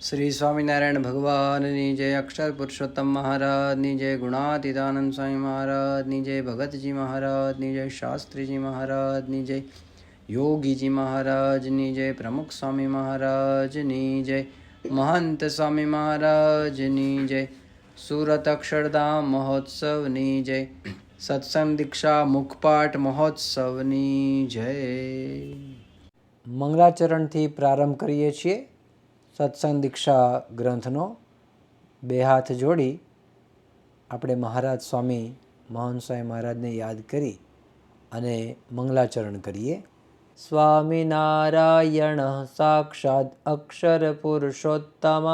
श्री स्वामीनारायण भगवाननी जय, अक्षर पुरुषोत्तम महाराजनी जय, गुणातीतानंद स्वामी महाराजनी जय, भगतजी महाराजनी जय, शास्त्रीजी महाराजनी जय, योगीजी महाराजनी जय, प्रमुख स्वामी महाराजनी जय, महंत स्वामी महाराजनी जय, सूरत अक्षरधाम महोत्सवनी जय, सत्संग दीक्षा मुखपाठ महोत्सवनी जय। મંગલાચરણથી પ્રારંભ કરીએ છીએ સત્સંગ દીક્ષા ગ્રંથનો। બે હાથ જોડી આપણે મહારાજ સ્વામી મહંત સ્વામી મહારાજને યાદ કરી અને મંગલાચરણ કરીએ। સ્વામિનારાયણ સાક્ષાત અક્ષર પુરુષોત્તમ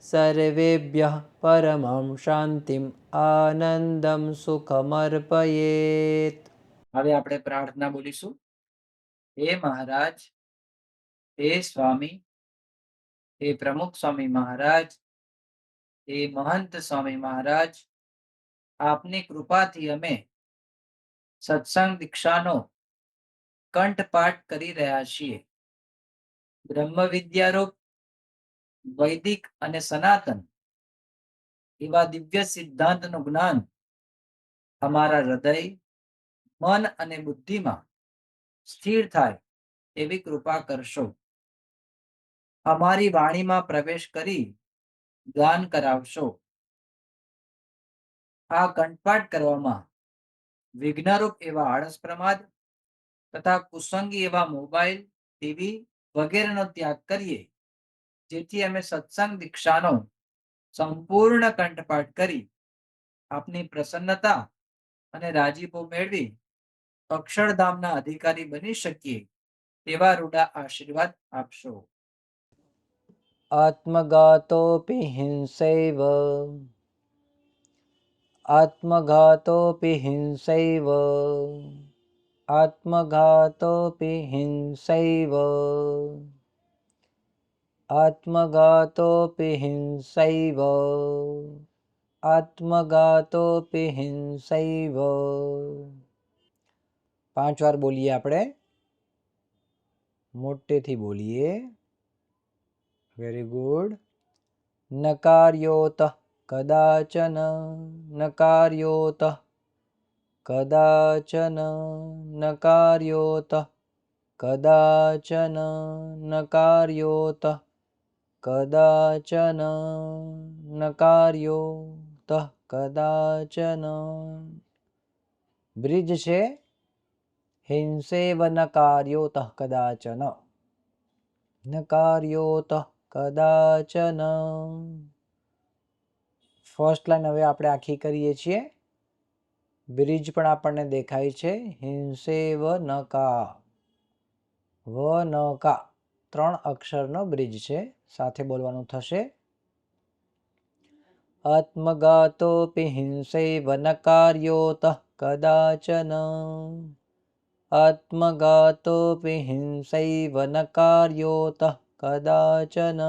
સર્વેભ્યઃ પરમં શાંતિમ આનંદમ સુખમર્પયેત। હવે આપણે પ્રાર્થના બોલીશું। હે મહારાજ, હે સ્વામી, हे प्रमुख स्वामी महाराज, हे महंत स्वामी महाराज, आपनी कृपाथी अमे सत्संग दीक्षानो कंठपाठ करी रह्या छीए। ब्रह्म विद्यारूप वैदिक अने सनातन एवा दिव्य सिद्धांतनु ज्ञान अमारा हृदय, मन अने बुद्धि में स्थिर थाय एवी कृपा करशो। अमारी वाणी में प्रवेश करी गान करावशो। आ कंठपाठ करवामां विघ्नरूप एवा आळस प्रमाद तथा कुसंगी एवा मोबाइल, टीवी वगैरेनो त्याग करिए, जेथी अमे सत्संग दीक्षानो संपूर्ण कंठपाठ करी आपनी प्रसन्नता अने राजीपो मेळवी अक्षरधामना अधिकारी बनी शकीए तेवा रूडा आशीर्वाद आपशो। आत्मघातोऽपि हिंसैव, आत्मघातोऽपि हिंसैव, आत्मघातोऽपि हिंसैव, आत्मघातोऽपि हिंसैव, आत्मघातोऽपि हिंसैव। 5 વાર બોલીએ આપણે, મોટેથી બોલીએ। Very good. નકાર્યોતઃ કદાચન, નકાર્યોતઃ કદાચન, નકાર્યોતઃ કદાચન, નકાર્યોતઃ કદાચન, નકાર્યોતઃ કદાચન। બ્રિજ છે हिंसेव नकार्योतः कदाचन, नकार्योतः कदाचन। फर्स्ट लाइन हवे आपणे आखी करीए छीए। ब्रिज पण आपणने देखाय छे। हिंसेव नका, व नका 3 अक्षरनो ब्रिज छे। साथे बोलवानुं थशे। आत्मघातोऽपि हिंसैव नकार्योतः कदाचन, आत्मघातोऽपि हिंसैव नकार्योतः कदाचन,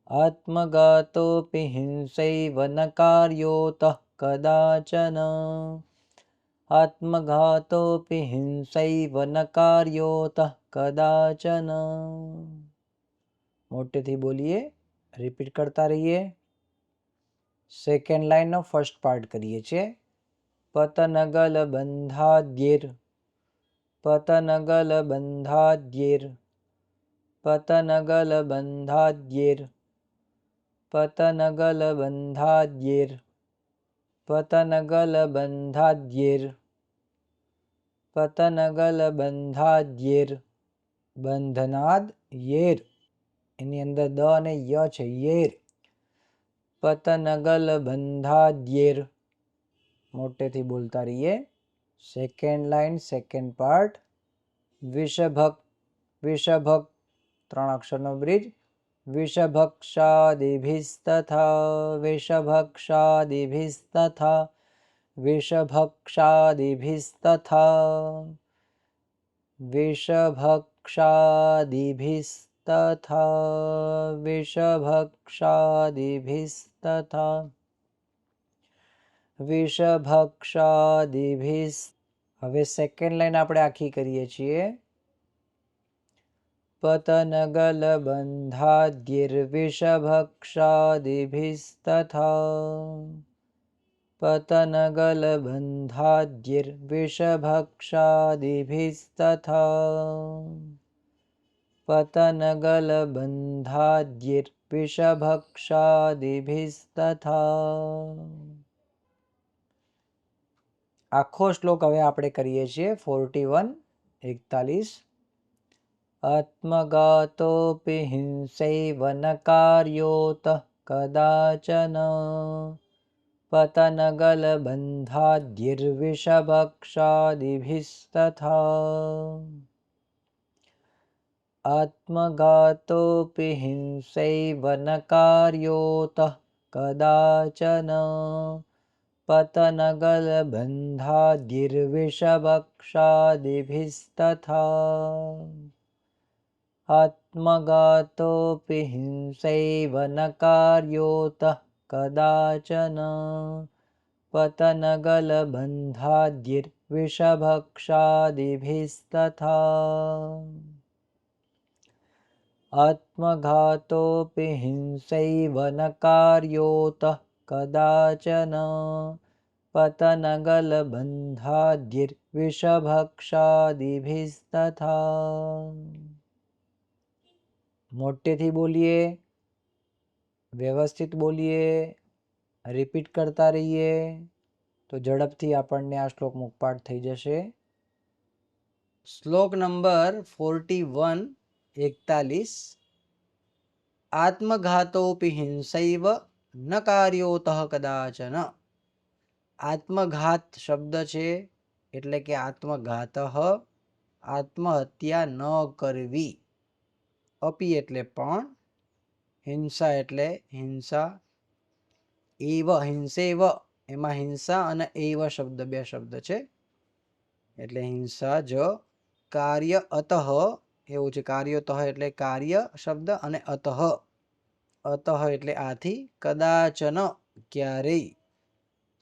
आत्मघातोऽपि हिंसैव नकार्योतः कदाचन, आत्मघातोऽपि हिंसैव नकार्योतः कदाचन। मोटेथी बोलिए, रिपीट करता रहिए। सेकेंड लाइन नो फर्स्ट पार्ट करिए छे। पतनगल बंधाद्येर, पतनगल बंधाद्येर, पतनगल बंधाद्येर, पतनगल बंधाद्येर, पतनगल बंधाद्येर, पतनगल बंधाद्येर। बंधनाद येर, एनी अंदर द अने य छे, येर। पतनगल बंधाद्येर। मोटेथी बोलता रहिए। Second line second part. विषभक, विषभक 3 अक्षरनो ब्रिज। विषभक्षादिभिस्तथा, विषभक्षादिभिस्तथा, विषभक्षादिभिस्तथा, विषभक्षादिभिस्तथा, विषभक्षादिभिस्तथा, विषभक्षादिभिस्। હવે સેકન્ડ લાઈન આપણે આખી કરીએ છીએ। पतनगलबन्धाद्यैर्विषभक्षादिभिस्तथा पतनगलबन्धाद्यैर्विषभक्षादिभिस्तथा पतनगलबन्धाद्यैर्विषभक्षादिभिस्तथा આખો શ્લોક હવે આપણે કરીએ છીએ 41 આત્મઘાતોપી હિંસૈવ ન કાર્યોત કદાચન પતનગલબન્ધાદ્યૈર્વિષભક્ષાદિभिस्तथा આત્મઘાતોપી હિંસૈવ ન કાર્યોત કદાચન पतनगलबन्धाद्यैर्विषभक्षादिभिस्तथा आत्मघातोऽपि हिंसैव न कार्योत कदाचन पतनगलबन्धाद्यैर्विषभक्षादिभिस्तथा आत्मघातोऽपि हिंसैव न कार्योत कदाचन पतनगलबन्धाद्यैर्विषभक्षादिभिस्तथा મોટેથી બોલીએ, વ્યવસ્થિત બોલીએ, રિપીટ કરતા રહીએ તો ઝડપથી આપણને આ શ્લોક મુખપાઠ થઈ જશે. શ્લોક નંબર 41 આત્મઘાતોપી હિંસૈવ ન કાર્યોતઃ કદાચન. આત્મઘાત શબ્દ છે એટલે કે આત્મઘાતઃ, આત્મહત્યા ન કરવી. અપી એટલે પણ, હિંસા એટલે હિંસા, એવ હિંસેવ એમાં હિંસા અને એવ શબ્દ બે શબ્દ છે એટલે હિંસા જ. કાર્ય અતઃ એવું છે, કાર્યોતઃ એટલે કાર્ય શબ્દ અને અતઃ એટલે આથી, કદાચન ક્યારેય.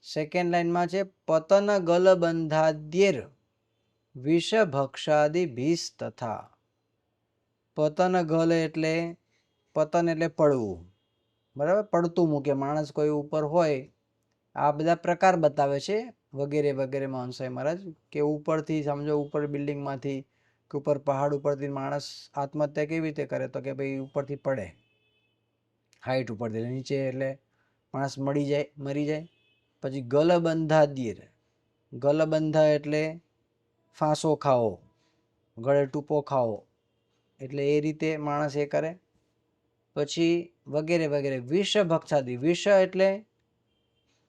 સેકન્ડ લાઈનમાં છે પતન ગલબંધાદ્યૈર વિષભક્ષાદિભિસ્તથા. પતન ગલ એટલે પતન એટલે પડવું, બરાબર, પડતું મૂકે માણસ કોઈ ઉપર હોય. આ બધા પ્રકાર બતાવે છે વગેરે વગેરે મહંસાઈ મહારાજ, કે ઉપરથી સમજો, ઉપર બિલ્ડિંગમાંથી કે ઉપર પહાડ ઉપરથી માણસ આત્મહત્યા કેવી રીતે કરે, તો કે ભાઈ ઉપરથી પડે, હાઈટ ઉપરથી, નીચે એટલે માણસ મરી જાય. પછી ગલબંધાદ્યૈર, ગલબંધા એટલે ફાંસો ખાવો, ગળે ટૂંપો ખાવો, એટલે એ રીતે માણસ એ કરે. પછી વગેરે વગેરે. વિષભક્ષાદિ, વિષ એટલે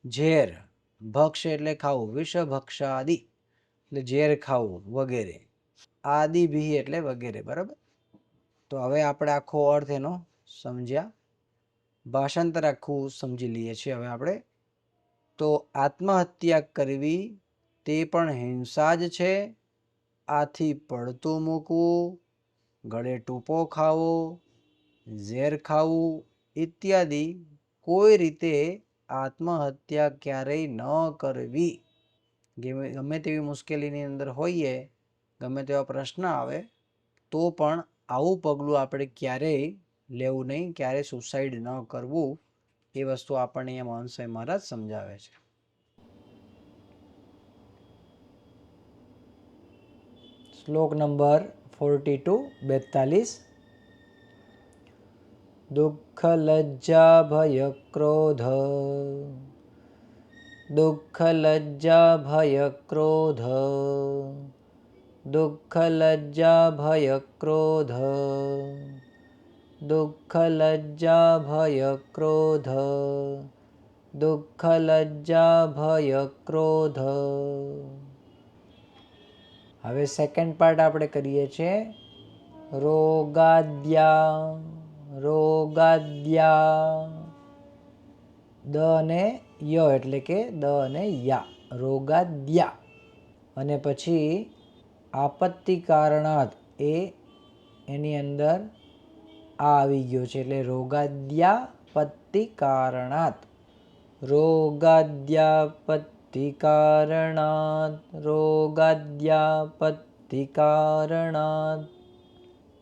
ઝેર, ભક્ષ એટલે ખાવું, વિષભક્ષાદિ એટલે ઝેર ખાવું વગેરે, આદિભિ એટલે વગેરે, બરાબર. તો હવે આપણે આખો અર્થ એનો સમજ્યા, ભાષાંતર આખું સમજી લઈએ છીએ હવે આપણે. તો આત્મહત્યા કરવી તે પણ હિંસા જ છે. આથી પડતું મૂકવું, ગળે ટૂંપો ખાવો, ઝેર ખાવું ઇત્યાદિ કોઈ રીતે આત્મહત્યા ક્યારેય ન કરવી. ગમે તેવી મુશ્કેલીની અંદર હોઈએ, ગમે તેવા પ્રશ્ન આવે તો પણ આવું પગલું આપણે ક્યારેય લેવું નહીં, ક્યારેય સુસાઇડ ન કરવું. એ વસ્તુ આપણને અહીંયા મહંસાઈ મહારાજ સમજાવે છે. શ્લોક નંબર 42 દુઃખ લજ્જા ભય ક્રોધ, દુઃખ લજ્જા ભય ક્રોધ, દુઃખ લજ્જા ભય ક્રોધ, દુઃખ લજ્જા ભય ક્રોધ, દુઃખ લજ્જા ભય ક્રોધ. હવે સેકન્ડ પાર્ટ આપણે કરીએ છીએ. રોગાદ્યા, રોગાદ્યા, દ અને ય એટલે કે દ અને યા, રોગાદ્યા. અને પછી આપત્તિ કારણાત, એ એની અંદર આ આવી ગયો છે એટલે રોગાદ્યાપત્તિ કારણાત, રોગાદ્યાપત્તિ કારણાત, રોગાદ્યાપત્તિ કારણાત.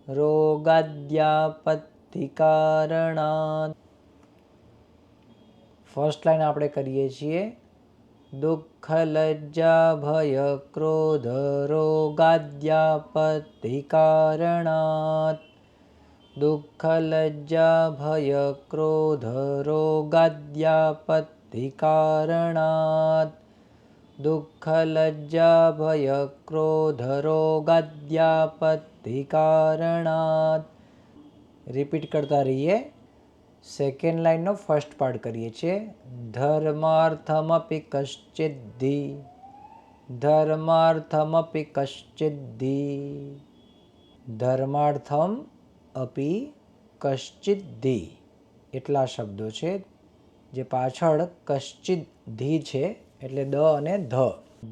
રોગાદ્યાપત્તિકારણાत्. ફર્સ્ટ લાઈન આપણે કરીએ છીએ. દુઃખ લજ્જા ભય ક્રોધ રોગાદ્યાપત્તિકારણાत्. દુઃખ લજ્જા ભય ક્રોધ રોગાદ્યાપત્તિકારણાत्. દુઃખ લજ્જા ભય ક્રોધ રોગાદ્યાપત્તિકારણાत्. રિપીટ કરતા રહીએ. સેકન્ડ લાઈનનો ફર્સ્ટ પાર્ટ કરીએ છીએ. ધર્માર્થમપી કશ્ચિદ્ધિ. ધર્માર્થમપી કશ્ચિદ્ધિ. ધર્માર્થમ અપી કશ્ચિદ્ધિ એટલા શબ્દો છે. જે પાછળ કશ્ચિદ્ધિ છે એટલે દ અને ધ.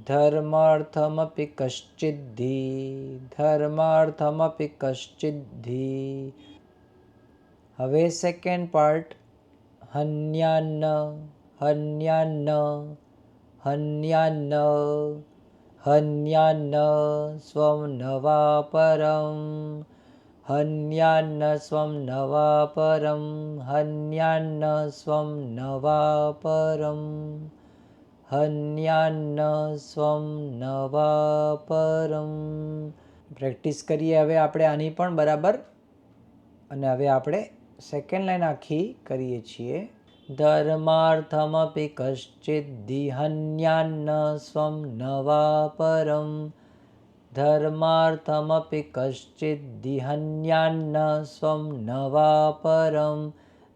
ધર્માર્થમપી કશ્ચિદ્ધિ. ધર્માર્થમપી કશ્ચિદ્ધિ. હવે સેકન્ડ પાર્ટ. હન્યાન્ન. હન્યાન્ન. હન્યાન્ન. હન્યાન્ન સ્વં નવા પરમ. હન્યાન્ન સ્વં નવા પરમ. હન્યાન્ન સ્વં નવા પરમ. હન્યાન્ન સ્વં નવા પરમ. પ્રેક્ટિસ કરીએ હવે આપણે આની પણ બરાબર. અને હવે આપણે સેકન્ડ લાઈન આખી કરીએ છીએ. ધર્માર્થમપી કશ્ચિદ્ધિ હન્યાન્ન સ્વં નવા પરમ. ધર્માર્થમપી કશ્ચિદ્ધિ હન્યાન્ન સ્વં નવા પરમ.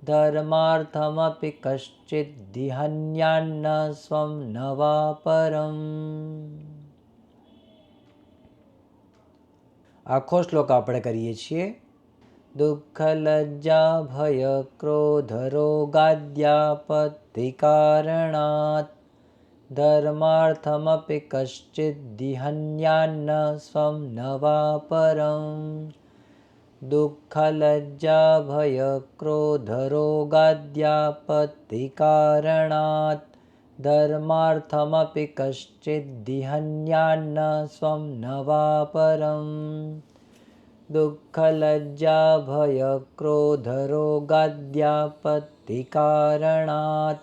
ધર્માર્થમપી કશ્ચિદ્ધિ હન્યાન્ન સ્વં નવા પરમ. આખો શ્લોક આપણે કરીએ છીએ. દુઃખ લજ્જા ભય ક્રોધ રોગાદ્યાપત્તિકારણાत्. ધર્માર્થમપી કશ્ચિદ્ધિ હન્યાન્ન સ્વં નવા પરમ. દુઃખ લજ્જા ભય ક્રોધ રોગાદ્યાપત્તિકારણાत्. ધર્માર્થમપી કશ્ચિદ્ધિ હન્યાન્ન સ્વં નવા પરમ. દુઃખ લજ્જા ભય ક્રોધ રોગાદ્યાપત્તિકારણાत्.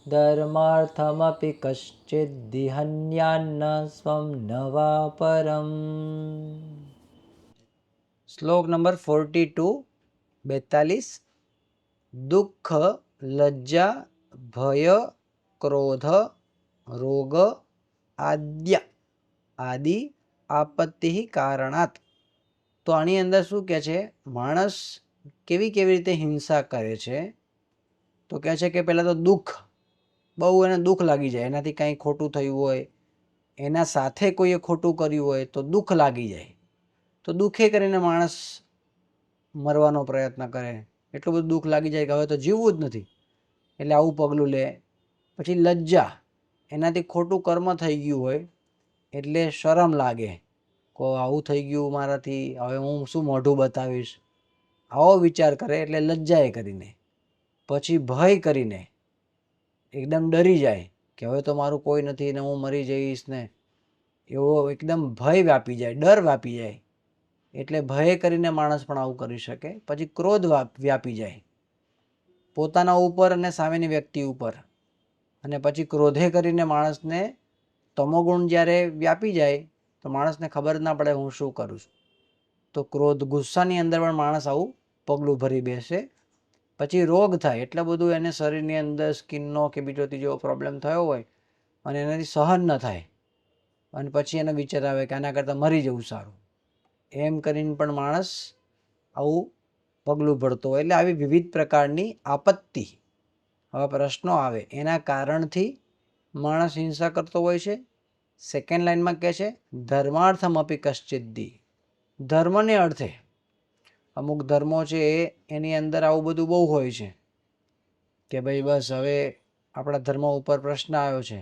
ધર્માર્થમપી કશ્ચિદ્ધિ હન્યાન્ન સ્વં નવા પરમ. શ્લોક નંબર 42. 42. દુઃખ લજ્જા ભય ક્રોધ રોગ આદિ આપત્તિ કારણાત. તો આની અંદર શું કહે છે? માણસ કેવી રીતે હિંસા કરે છે? તો કહે છે કે પહેલાં તો દુઃખ, બહુ એને દુઃખ લાગી જાય. એનાથી કાંઈ ખોટું થયું હોય, એના સાથે કોઈએ ખોટું કર્યું હોય તો દુઃખ લાગી જાય. તો દુઃખે કરીને માણસ મરવાનો પ્રયત્ન કરે. એટલું બધું દુઃખ લાગી જાય કે હવે તો જીવવું જ નથી, એટલે આવું પગલું લે. પછી લજ્જા, એનાથી ખોટું કર્મ થઈ ગયું હોય એટલે શરમ લાગે કે આવું થઈ ગયું મારાથી, હવે હું શું મોઢું બતાવીશ, આવો વિચાર કરે એટલે લજ્જાએ કરીને. પછી ભય કરીને એકદમ ડરી જાય કે હવે તો મારું કોઈ નથી ને હું મરી જઈશ ને, એવો એકદમ ભય વ્યાપી જાય, ડર વ્યાપી જાય. એટલે ભય કરીને માણસ પણ આવું કરી શકે. પછી ક્રોધ વ્યાપી જાય પોતાના ઉપર અને સામેની વ્યક્તિ ઉપર. અને પછી ક્રોધે કરીને માણસને તમોગુણ જ્યારે વ્યાપી જાય તો માણસને ખબર ના પડે હું શું કરું છું. તો ક્રોધ, ગુસ્સાની અંદર પણ માણસ આવું પગલું ભરી બેસે. પછી રોગ થાય, એટલે બધું એને શરીરની અંદર સ્કિનનો કે બીજો ત્રીજો પ્રોબ્લેમ થયો હોય અને એનાથી સહન ન થાય, અને પછી એને વિચાર આવે કે આના કરતાં મરી જવું સારું. એમ કરીને પણ માણસ આવું પગલું ભરતો હોય. એટલે આવી વિવિધ પ્રકારની આપત્તિ, હવે પ્રશ્નો આવે, એના કારણથી માણસ હિંસા કરતો હોય છે. સેકન્ડ લાઈનમાં કહે છે ધર્માર્થમપી કશ્ચિદ્ધિ. ધર્મને અર્થે અમુક ધર્મો છે એની અંદર આવું બધું બહુ હોય છે કે ભાઈ બસ હવે આપણા ધર્મ ઉપર પ્રશ્ન આવ્યો છે,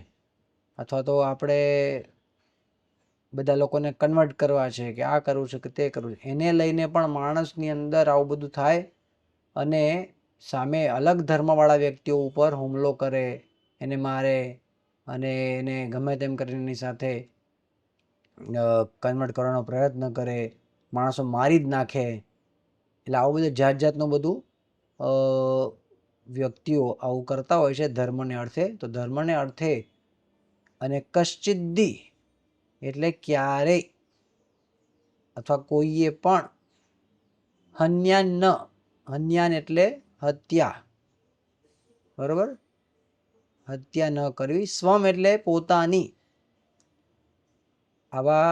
અથવા તો આપણે બધા લોકોને કન્વર્ટ કરવા છે કે આ કરવું છે કે તે કરવું છે, એને લઈને પણ માણસની અંદર આવું બધું થાય અને સામે અલગ ધર્મવાળા વ્યક્તિઓ ઉપર હુમલો કરે, એને મારે અને એને ગમે તેમ કરીને એની સાથે કન્વર્ટ કરવાનો પ્રયત્ન કરે, માણસો મારી જ નાખે. એટલે આવું બધું જાત જાતનું બધું વ્યક્તિઓ આવું કરતા હોય છે ધર્મને અર્થે. તો ધર્મને અર્થે અને કશ્ચિદ્દી એટલે ક્યારેય અથવા કોઈએ પણ હન્યાન ન, હન્યાન એટલે હત્યા, બરોબર, હત્યા ન કરવી. સ્વમ એટલે પોતાની, આવા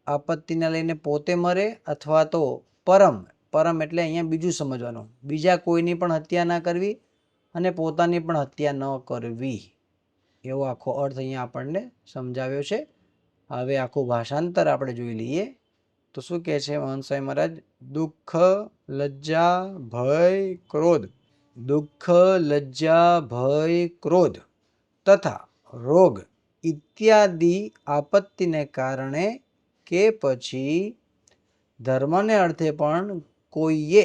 આપત્તિને લઈને પોતે મરે અથવા તો પરમ, પરમ એટલે અહીંયા બીજું સમજવાનું, બીજા કોઈની પણ હત્યા ના કરવી અને પોતાની પણ હત્યા ન કરવી, એવો આખો અર્થ અહીંયા આપણને સમજાવ્યો છે. હવે આખું ભાષાંતર આપણે જોઈ લઈએ. તો શું કહે છે મહંત સ્વામી મહારાજ? દુઃખ, લજ્જા, ભય, ક્રોધ, દુઃખ, લજ્જા, ભય, ક્રોધ તથા રોગ ઇત્યાદિ આપત્તિને કારણે કે પછી ધર્મને અર્થે પણ કોઈએ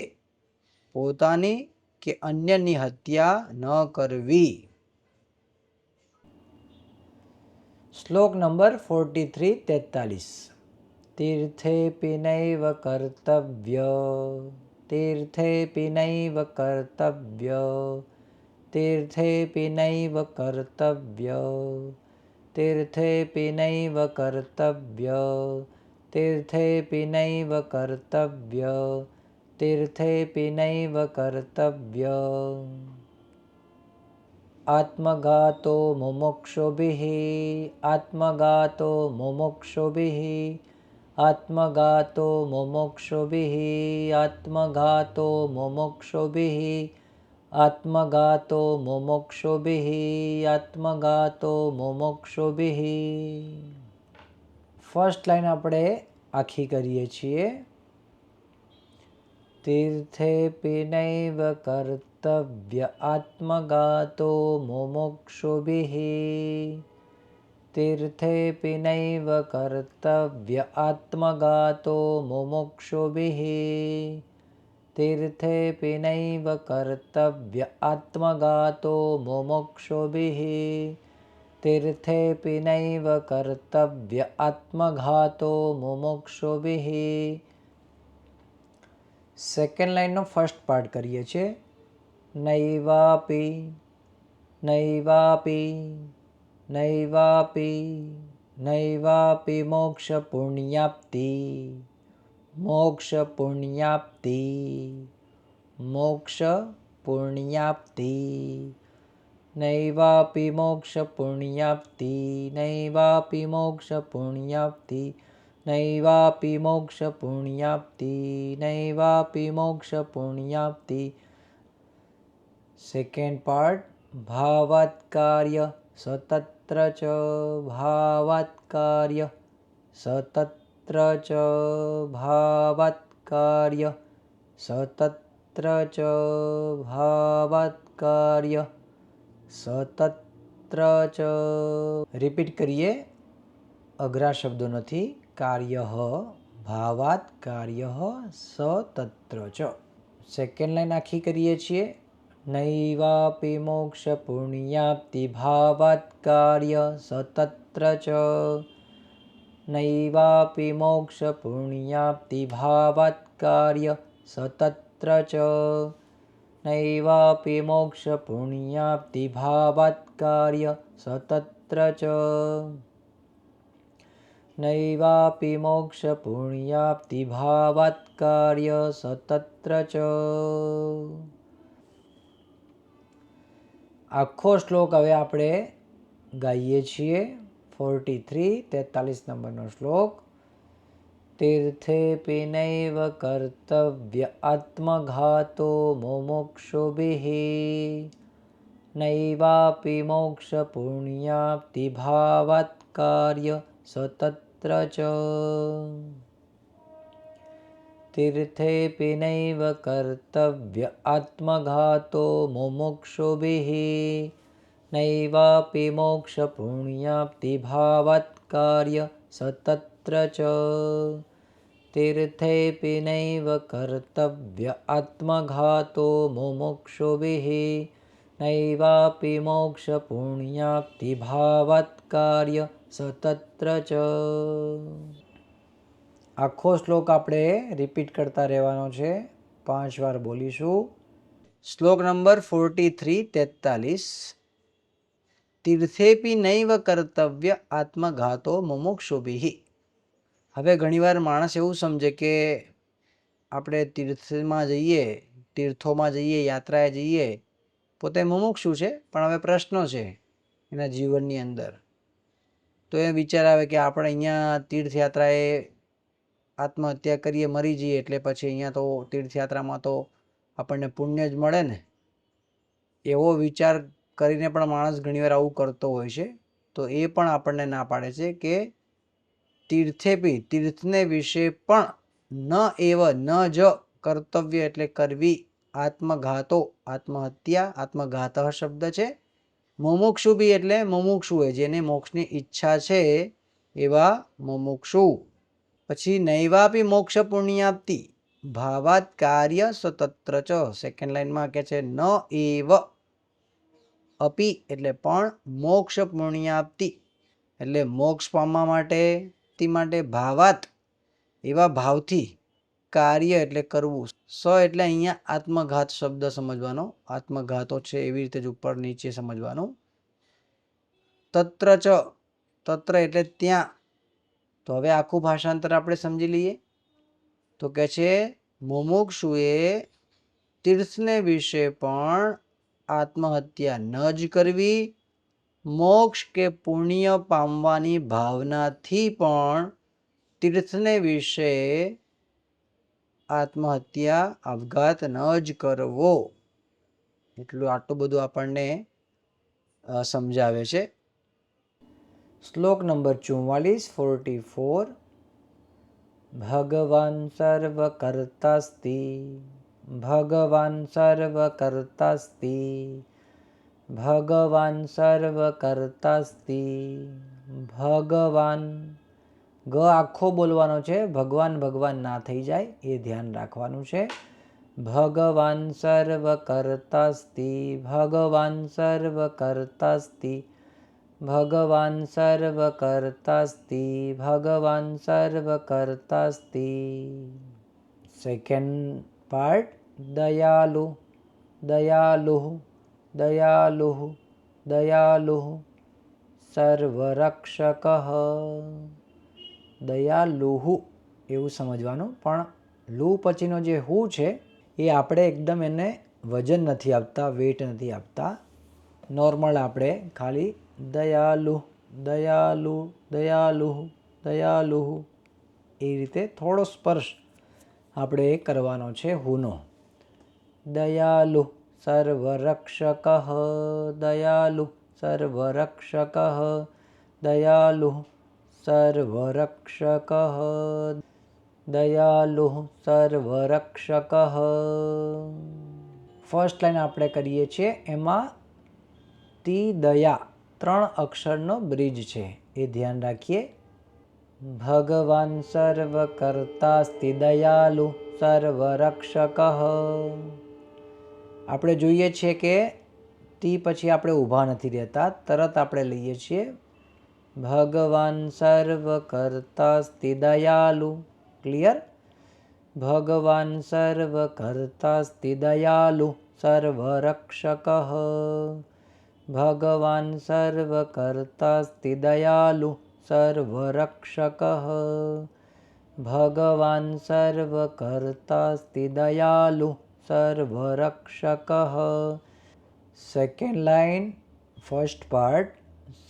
પોતાની કે અન્યની હત્યા ન કરવી. શ્લોક નંબર 43-43. તીર્થેપિ નૈવ કર્તવ્ય, તીર્થેપિ નૈવ કર્તવ્ય, તીર્થેપિ નૈવ કર્તવ્ય, તીર્થેપિ નૈવ કર્તવ્ય, તીર્થેપિ નૈવ કર્તવ્ય, તીર્થેપિ નૈવ કર્તવ્ય. આત્મઘાતો મુમુક્ષુભિઃ, આત્મઘાતો મુમુક્ષુભિઃ, આત્મઘાતો મુમુક્ષુભિઃ, આત્મઘાતો મુમુક્ષુભિઃ, આત્મઘાતો મુમુક્ષુભિઃ, આત્મઘાતો મુમુક્ષુભિઃ. ફર્સ્ટ લાઈન આપણે આખી કરીએ છીએ. તીર્થેપિ નૈવ કર્તવ્ય આત્મઘાતો મુમુક્ષુભિઃ, તીર્થેપિ નૈવ કર્તવ્ય આત્મઘાતો મુમુક્ષુભિઃ, તીર્થેપિ નૈવ કર્તવ્ય આત્મઘાતો મુમુક્ષુભિઃ, તીર્થેપિ નૈવ કર્તવ્ય આત્મઘાતો મુમુક્ષુભિઃ. સેકન્ડ લાઈનનો ફર્સ્ટ પાર્ટ કરીએ છીએ. નૈવાપિ, નૈવાપિ, નૈવાપિ, નૈવાપિ મોક્ષ પુણ્યાપ્તિ, મોક્ષ પુણ્યાપ્તિ, મોક્ષ પુણ્યાપ્તિ, નૈવાપિ મોક્ષ પુણ્યાપ્તિ, નૈવાપિ મોક્ષ પુણ્યાપ્તિ, નૈવાપિ મોક્ષ પુણ્યાપ્તિ, નૈવાપિ મોક્ષ પુણ્યાપ્તિ. Second part. ભાવાત કાર્ય સતત્ર ચ, ભાવાત કાર્ય સતત્ર ચ, ભાવાત કાર્ય સતત્ર ચ, ભાવાત કાર્ય સતત્ર ચ. રિપીટ કરીએ, અઘરા શબ્દો નથી. કાર્ય ભાવાત કાર્ય સતત્ર ચ. સેકન્ડ લાઈન આખી કરીએ છીએ. નૈવાપિ મોક્ષ પુણ્યાપ્તિ ભાવાત કાર્ય સતત્ર ચ, નૈવાપિ મોક્ષ પુણ્યાપ્તિ ભાવાત કાર્ય સતત્ર ચ, નૈવાપિ મોક્ષ પુણ્યાપ્તિ ભાવાત કાર્ય સતત્ર ચ, નૈવાપિ મોક્ષ પુણ્યાપ્તિ ભાવાત કાર્ય સતત્ર ચ. આખો શ્લોક હવે આપણે ગાઈએ છીએ. 43-43 નંબરનો શ્લોક. તીર્થેપિ નૈવ કર્તવ્ય આત્મઘાતો મુમુક્ષુભિઃ, નૈવાપિ મોક્ષ પુણ્યાપ્તિ ભાવાત કાર્ય સતત્ર ચ, તીર્થેપિ નૈવ કર્તવ્ય આત્મઘાતો મુમુક્ષુભિઃ, નૈવાપિ મોક્ષ પુણ્યાપ્તિ ભાવાત કાર્ય સતત્ર ચ, તીર્થેપિ નૈવ કર્તવ્ય આત્મઘાતો મુમુક્ષુભિઃ, નૈવાપિ મોક્ષ પુણ્યાપ્તિ ભાવાત કાર્ય સતત્ર ચ. આખો શ્લોક આપણે રિપીટ કરતા રહેવાનો છે. 5 વાર બોલીશું. શ્લોક નંબર 43-43. તીર્થેપી નૈવ કર્તવ્ય આત્મઘાતો મુમુક્ષુભિ. હવે ઘણીવાર માણસ એવું સમજે કે આપણે તીર્થોમાં જઈએ, યાત્રાએ જઈએ, પોતે મુમુક્ષુ છે, પણ હવે પ્રશ્નો છે એના જીવનની અંદર. તો એ વિચાર આવે કે આપણે અહીંયા તીર્થયાત્રાએ આત્મહત્યા કરીએ, મરી જઈએ, એટલે પછી અહીંયા તો તીર્થયાત્રામાં તો આપણને પુણ્ય જ મળે ને. એવો વિચાર કરીને પણ માણસ ઘણીવાર આવું કરતો હોય છે. તો એ પણ આપણને ના પાડે છે કે તીર્થેપી, તીર્થને વિશે પણ ન જ કર્તવ્ય એટલે કરવી, આત્મઘાતો, આત્મહત્યા, આત્મઘાત શબ્દ છે. મુમુક્ષુ બી એટલે મુમુક્ષુ હોય, જેને મોક્ષની ઈચ્છા છે એવા મુમુક્ષુ. પછી નૈવાપી મોક્ષ પુણ્યાપ્તિ ભાવાત કાર્ય સતત્ર ચ. સેકન્ડ લાઈનમાં કે છે ન એવ અપી એટલે પણ મોક્ષ પુણ્યાપ્તિ એટલે મોક્ષ પામવા માટે ભાવાત એવા ભાવથી, કાર્ય એટલે કરવું, સ એટલે અહીંયા આત્મઘાત શબ્દ સમજવાનો, આત્મઘાતો છે એવી રીતે જ ઉપર નીચે સમજવાનું. તત્ર ચ, તત્ર એટલે ત્યાં. તો હવે આખું ભાષાંતર આપણે સમજી લઈએ. તો કે છે મુમુક્ષુએ તીર્થને વિશે પણ આત્મહત્યા ન જ કરવી, મોક્ષ કે પુણ્ય પામવાની ભાવનાથી પણ તીર્થને વિશે આત્મહત્યા, આપઘાત ન જ કરવો. આટલું બધું આપણને સમજાવે છે. શ્લોક નંબર 44-44. ભગવાન સર્વકર્તાસ્તિ, ભગવાન સર્વકર્તાસ્તિ, ભગવાન સર્વકર્તાસ્તિ. ભગવાન, ગ આખો બોલવાનો છે, ભગવાન ભગવાન ના થઈ જાય એ ધ્યાન રાખવાનું છે. ભગવાન સર્વકર્તાસ્તિ, ભગવાન સર્વકર્તાસ્તિ, ભગવાન સર્વકર્તાસ્તિ, ભગવાન સર્વકર્તાસ્તિ. Second part. દયાલુ, દયાલુ, દયાલુ, દયાલુ. સર્વરક્ષક, દયાલુહુ એવું સમજવાનું. પણ લુ પછીનો જે હુ છે એ આપણે એકદમ એને વજન નથી આપતા, વેટ નથી આપતા. નોર્મલ આપણે ખાલી દયાલુ, દયાલુ, દયાલુ, દયાલુ એ રીતે થોડો સ્પર્શ આપણે કરવાનો છે હુનો. દયાલુ સર્વરક્ષક, દયાલુ સર્વરક્ષક, દયાલુ સર્વરક્ષક, દયાલુ સર્વરક્ષક. ફર્સ્ટ લાઈન આપણે કરીએ છીએ, એમાં તી દયા 3 અક્ષરનો બ્રિજ છે, એ ધ્યાન રાખીએ. ભગવાન સર્વકર્તાસ્તિ દયાલુ સર્વરક્ષક. આપણે જોઈએ છીએ કે તી પછી આપણે ઊભા નથી રહેતા, તરત આપણે લઈએ છીએ. ભગવાન સર્વકર્તાસ્તિ દયાલુ. ક્લિયર? ભગવાન સર્વકર્તાસ્તિ દયાલુ સર્વરક્ષક. ભગવાન સર્વકર્તાસ્તિ દયાલુ સર્વરક્ષક. ભગવાન સર્વકર્તાસ્તિ દયાલુ સર્વરક્ષક. Second line, first part.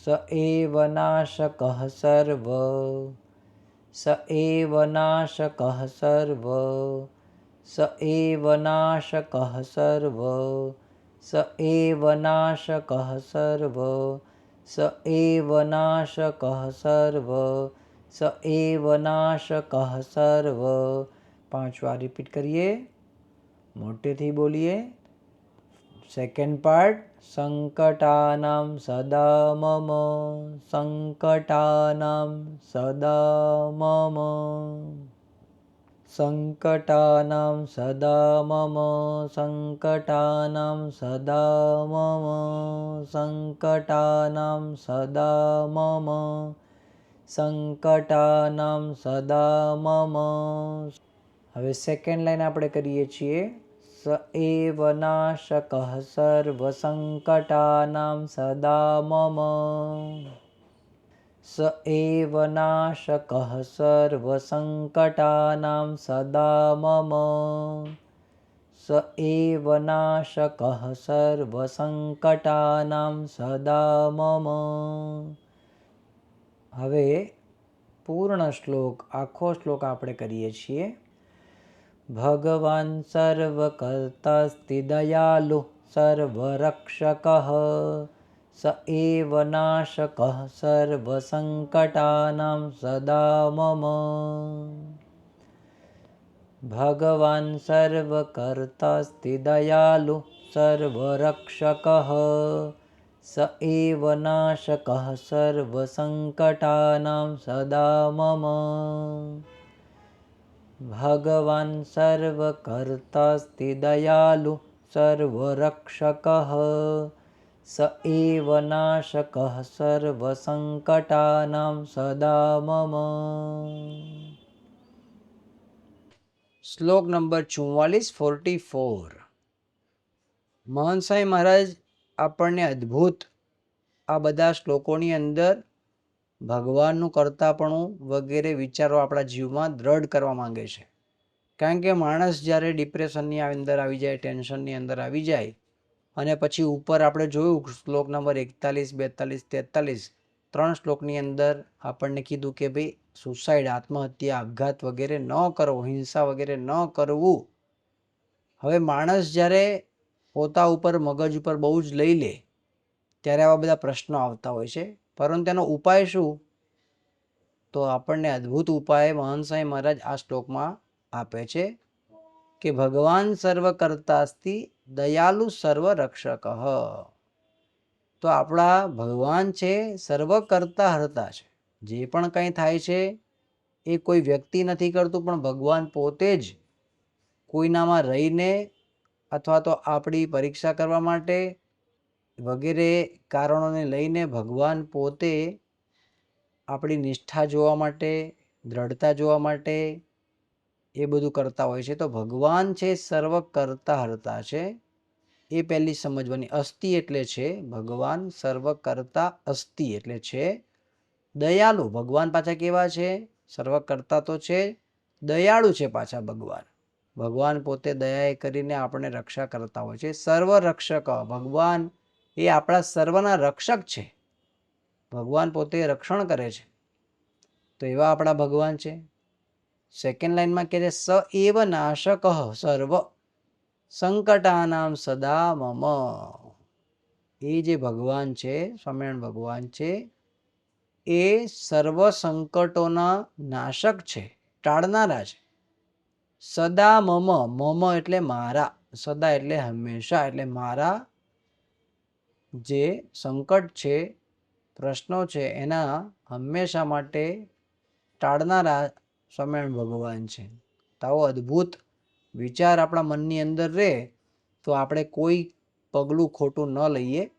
સ એવ નાશક સર્વ, સ એવ નાશક સર્વ, સ એવ નાશક સર્વ, સ એવ નાશક સર્વ, સ એવ નાશક સર્વ, સ એવ નાશક સર્વ. 5 વાર રિપીટ કરીએ, મોટેથી બોલીએ. Second part. સંકટાનામ સદા મમ, સંકટાનામ સદા મમ, સંકટાનામ સદા મમ, સંકટાનામ સદા મમ, સંકટાનામ સદા મમ, સંકટાનામ સદા મમ. હવે સેકન્ડ લાઈન આપણે કરીએ છીએ. સ એવ નાશકઃ સર્વસંકટાનાં સદા મમ. સ એવ નાશકઃ સર્વસંકટાનાં સદા મમ. સ એવ નાશકઃ સર્વસંકટાનાં સદા મમ. હવે પૂર્ણ શ્લોક, આખો શ્લોક આપણે કરીએ છીએ. ભગવાન સર્વકર્તાસ્તિ દયાલુ સર્વરક્ષકઃ સ એવ નાશકઃ સર્વસંકટાનાં સદા મમ. ભગવાન સર્વકર્તાસ્તિ દયાલુ સર્વરક્ષકઃ સ એવ નાશકઃ સર્વસંકટાનાં સદા મમ. ભગવાન સર્વકર્તાસ્તિ દયાલુ સર્વરક્ષકઃ સ એવ નાશકઃ સર્વસંકટાનાં સદા મમ. શ્લોક નંબર 44. મહંત સાંઈ મહારાજ આપણને અદ્ભુત આ બધા શ્લોકોની અંદર ભગવાનનું કરતાપણું વગેરે વિચારો આપણા જીવમાં દ્રઢ કરવા માંગે છે. કારણ કે માણસ જ્યારે ડિપ્રેશનની અંદર આવી જાય, ટેન્શનની અંદર આવી જાય અને પછી ઉપર આપણે જોયું શ્લોક નંબર 41, 42, 43 ત્રણ શ્લોકની અંદર આપણને કીધું કે ભાઈ સુસાઇડ, આત્મહત્યા, આપઘાત વગેરે ન કરવો, હિંસા વગેરે ન કરવું. હવે માણસ જ્યારે પોતા ઉપર મગજ ઉપર બહુ જ લઈ લે ત્યારે આવા બધા પ્રશ્નો આવતા હોય છે. પરંતુ એનો ઉપાય શું? તો આપણને અદ્ભુત ઉપાય મહંત સાંઈ મહારાજ આ શ્લોકમાં આપે છે કે ભગવાન સર્વકર્તાસ્તિ દયાલુ સર્વરક્ષક. તો આપણા ભગવાન છે સર્વકર્તા હર્તા છે. જે પણ કંઈ થાય છે એ કોઈ વ્યક્તિ નથી કરતું, પણ ભગવાન પોતે જ કોઈનામાં રહીને અથવા તો આપણી પરીક્ષા કરવા માટે વગેરે કારણોને લઈને ભગવાન પોતે આપણી નિષ્ઠા જોવા માટે, દ્રઢતા જોવા માટે એ બધું કરતા હોય છે. તો ભગવાન છે સર્વકર્તા હર્તા છે, એ પહેલી સમજવાની. અસ્તિ એટલે છે ભગવાન, સર્વકર્તા અસ્તિ એટલે છે દયાળુ. ભગવાન પાછા કેવા છે? સર્વકર્તા તો છે, દયાળુ છે પાછા ભગવાન. ભગવાન પોતે દયાએ કરીને આપણે રક્ષા કરતા હોય છે. સર્વ રક્ષક, ભગવાન એ આપણા સર્વના રક્ષક છે. ભગવાન પોતે રક્ષણ કરે છે. તો એવા આપણા ભગવાન છે. સેકન્ડ લાઈનમાં કહે છે સ એવ નાશક સર્વ સંકટાનામ સદા મમ. એ જે ભગવાન છે, સ્વામિનારાયણ ભગવાન છે, એ સર્વ સંકટોના નાશક છે, ટાળનારા છે. સદા મમ, મમ એટલે મારા, સદા એટલે હંમેશા, એટલે મારા જે સંકટ છે, પ્રશ્નો છે, એના હંમેશા માટે ટાળનારા સ્વામિનારાયણ ભગવાન છે. તો આવો અદ્ભુત વિચાર આપણા મનની અંદર રહે તો આપણે કોઈ પગલું ખોટું ન લઈએ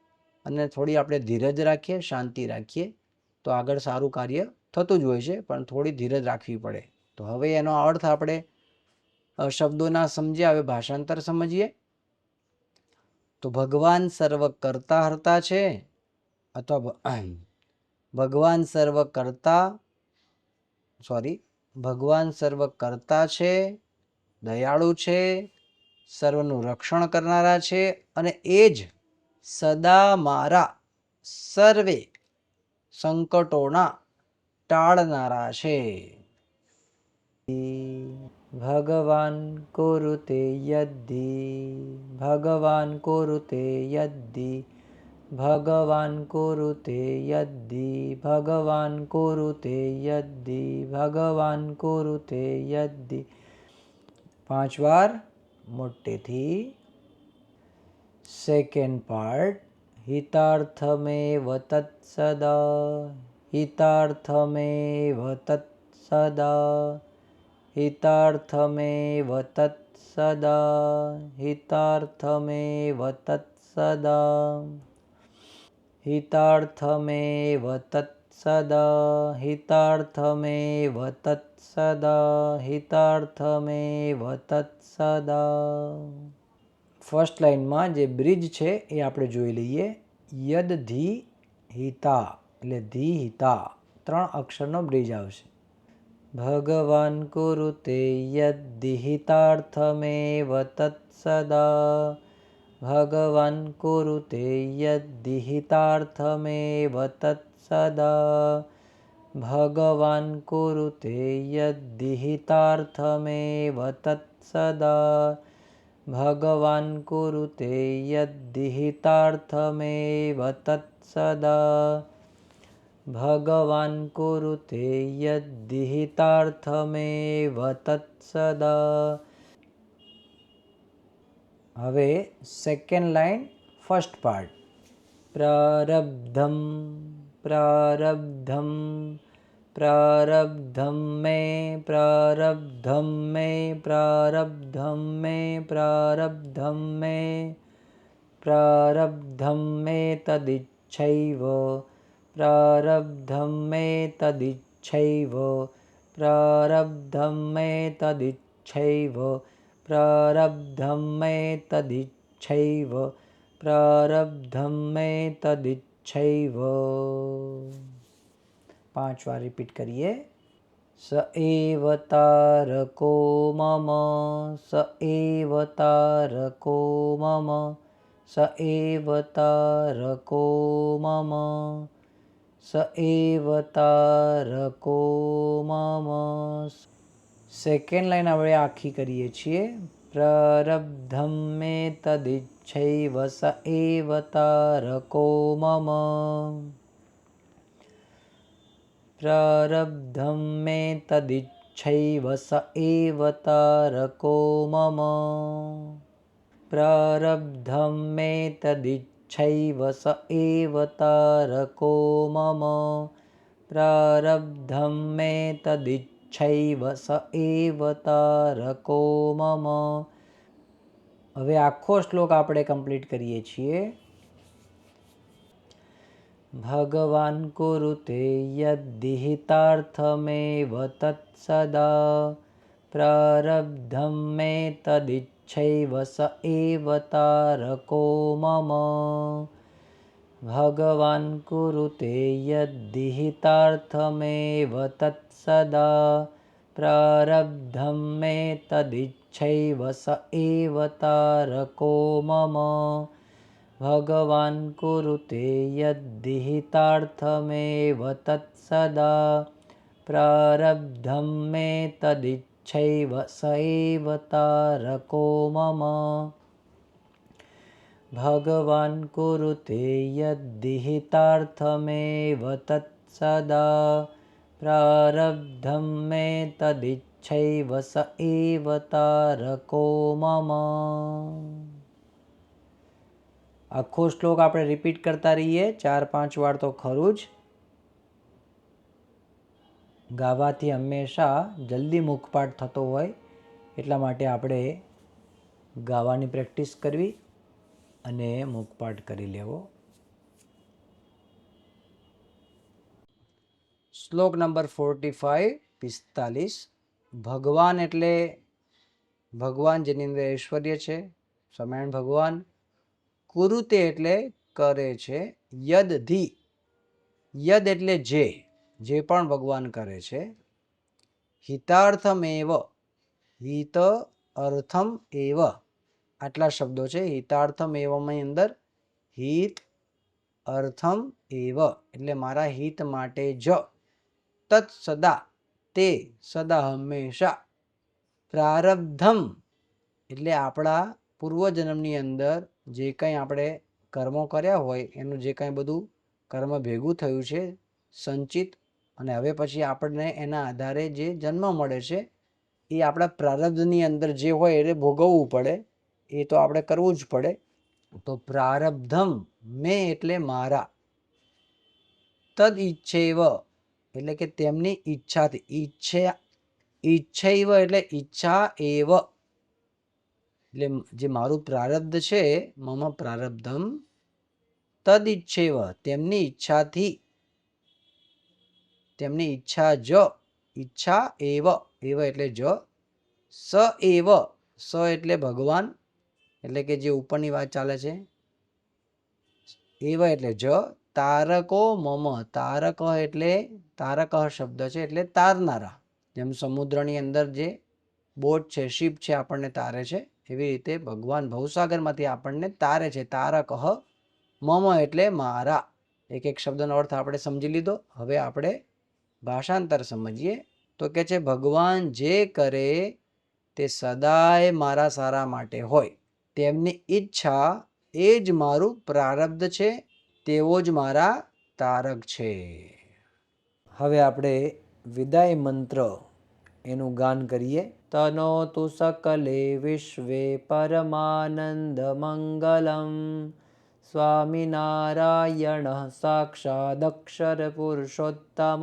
અને થોડી આપણે ધીરજ રાખીએ, શાંતિ રાખીએ તો આગળ સારું કાર્ય થતું જ હોય છે, પણ થોડી ધીરજ રાખવી પડે. તો હવે એનો અર્થ આપણે શબ્દોના સમજ્યા, હવે ભાષાંતર સમજીએ. તો ભગવાન સર્વ કરતા હર્તા છે, અથવા ભગવાન સર્વ કરતા છે, દયાળુ છે, સર્વનું રક્ષણ કરનારા છે, અને એ જ સદા મારા સર્વે સંકટોના ટાળનારા છે. ભગવાન કુરુતે યદ્ધિ, ભગવાન કુરુતે યદ્ધિ, ભગવાન કુરુતે યદ્ધિ, ભગવાન કુરુતે યદ્ધિ, ભગવાન કુરુતે યદ્ધિ. 5 વાર મોટેથી. Second part. હિતાર્થમેવ તત્સદા, હિતાર્થમેવ તત્સદા, હિતાર્થમેવ તત્સદા, હિતાર્થમેવ તત્સદા, હિતાર્થમેવ हितार्थमेव तत्सद हितार्थमेव तत्सद। ફર્સ્ટ લાઇનમાં જે બ્રિજ છે એ આપણે જોઈ લઈએ. યદ ધી હિતા એટલે ધી હિતા 3 અક્ષરનો બ્રિજ આવશે. ભગવાન કુરુતે યદ્ધિ હિતાર્થમેવ તત્સદા ભગવાન કુરુતે યદ્ધિ હિતાર્થમેવ તત્સદા ભગવાન કુરુતે યદ્ધિ હિતાર્થમેવ તત્સદા ભગવાન કુરુતે યદ્ધિ હિતાર્થમેવ તત્સદા ભગવાન કુરુતે યદ્ધિ હિતાર્થમેવ તત્સદા. હવે સેકન્ડ લાઇન ફર્સ્ટ પાર્ટ. પ્રારબ્ધમ પ્રારબ્ધમ પ્રારબ્ધમ મે પ્રારબ્ધમ મે પ્રારબ્ધમ મે પ્રારબ્ધમ મે પ્રારબ્ધમ મે તદિચ્છૈવ પ્રારબ્ધમ મે તદિચ્છૈવ પ્રારબ્ધમ મે તદિચ્છૈવ પ્રારબ્ધમ મે તદિચ્છૈવ પ્રારબ્ધમ મે તદિચ્છૈવ. 5 વાર રિપીટ કરીએ. સ એવ તારકો મમ સ એવ તારકો મમ સ એવ તારકો મમ સ એવ તારકો મમ. સેકન્ડ લાઇન આપણે આખી કરીએ છીએ. પ્રારબ્ધમ મે તદિચ્છૈવ સ એવ તારકો મમ પ્રારબ્ધમ મે તદિચ્છૈવ સ એવ તારકો મમ પ્રારબ્ધમ મે તદિચ્છૈવ સ એવ તારકો મમ પ્રારબ્ધમ મે તદિચ્છૈવ સ એવ તારકો મમ. હવે આખો શ્લોક આપણે કમ્પ્લીટ કરીએ છીએ. ભગવાન કુરુતે યદ્ધિ હિતાર્થમેવ તત્સદા પ્રારબ્ધમ મે તદિચ્છૈવ સ એવ તારકો મમ ભગવાન કુરુતે યદ્ધિ હિતાર્થમેવ તત્સદા પ્રારબ્ધમ મે તદિચ્છૈવ સ એવ તારકો મમ ભગવાન કુરુતે યદ્ધિ હિતાર્થમેવ તત્સદા પ્રારબ્ધમ મે તદિચ્છૈવ સ એવ તારકો મમ ભગવાન કુરુતે યદ્ધિ હિતાર્થમેવ તત્સદા પ્રારબ્ધમ મે તદિચ્છૈવ સ એવ તારકો મમ. આખો શ્લોક આપણે રિપીટ કરતા રહીએ 4-5 વાર તો ખરું જ. ગાવાથી હંમેશા જલ્દી મુખપાઠ થતો હોય એટલા માટે આપણે ગાવાની પ્રેક્ટિસ કરવી અને મુખપાઠ કરી લેવો. શ્લોક નંબર 45. ભગવાન એટલે ભગવાન જેની અંદર ઐશ્વર્ય છે, સ્વામિનારાયણ ભગવાન. કુરુતે એટલે કરે છે. યદ્ધિ યદ એટલે જે પણ ભગવાન કરે છે. હિતાર્થમેવ હિત અર્થમ એવ આટલા શબ્દો છે. હિતાર્થમ એવની અંદર હિત અર્થમ એવ એટલે મારા હિત માટે જ. તત્ સદા તે સદા હંમેશા. પ્રારબ્ધમ એટલે આપણા પૂર્વજન્મની અંદર જે કંઈ આપણે કર્મો કર્યા હોય એનું જે કંઈ બધું કર્મ ભેગું થયું છે સંચિત, અને હવે પછી આપણને એના આધારે જે જન્મ મળે છે એ આપણા પ્રારબ્ધની અંદર જે હોય એટલે ભોગવવું પડે, એ તો આપણે કરવું જ પડે. તો પ્રારબ્ધમ મેં એટલે મારા, તદ ઈચ્છૈવ એટલે કે તેમની ઈચ્છાથી, ઈચ્છૈવ એટલે ઈચ્છા એવ એટલે જે મારું પ્રારબ્ધ છે, મમ પ્રારબ્ધમ તદ ઈચ્છૈવ તેમની ઈચ્છાથી તેમની ઈચ્છા ઈચ્છા એવ એટલે જ, સ એવ, સ એટલે ભગવાન, એટલે કે જે ઉપરની વાત ચાલે છે, એવ એટલે જ, તારકો મમ, તારક એટલે તારક શબ્દ છે એટલે તારનારા. જેમ સમુદ્રની અંદર જે બોટ છે, શિપ છે, આપણને તારે છે, એવી રીતે ભગવાન ભવસાગરમાંથી આપણને તારે છે. તારક મમ એટલે મારા. એક એક શબ્દનો અર્થ આપણે સમજી લીધો. હવે આપણે ભાષાંતર સમજીએ. તો કે છે ભગવાન જે કરે તે સદાય મારા સારા માટે હોય. તેમની ઈચ્છા એ જ મારું પ્રારબ્ધ છે, તેવો જ મારા તારક છે. હવે આપણે વિદાય મંત્ર એનું ગાન કરીએ. તનોતુ સકલે વિશ્વે પરમાનંદ મંગલમ સ્વામિનારાયણ સાક્ષાદક્ષર પુરુષોત્તમ.